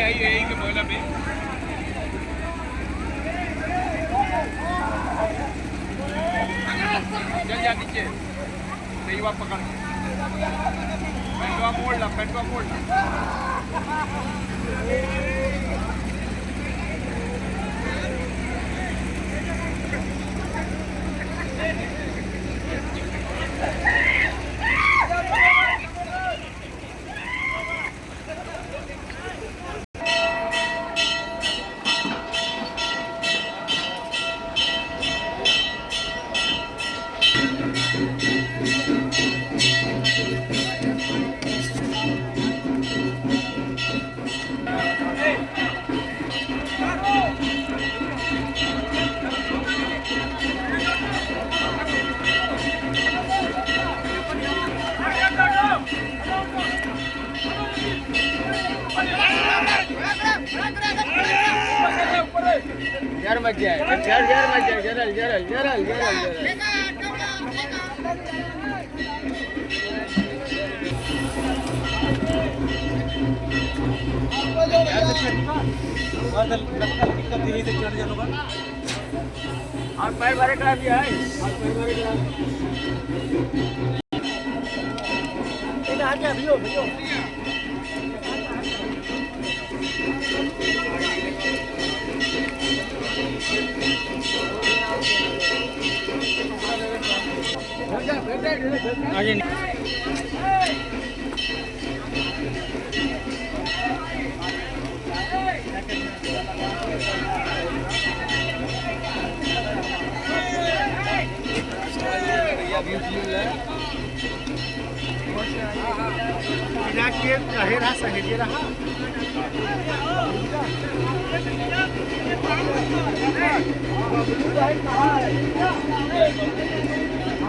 यही के मोहल्ला में चल जा नीचे देवा पकड़ पेटवा मोड़ ला यार मत जाए यार मत जाए जरल और पैर भरे करा भी है और पैर भरे करा इधर आ जा भियो आगे रहा सहेजे रहा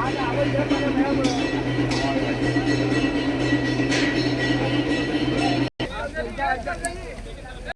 आज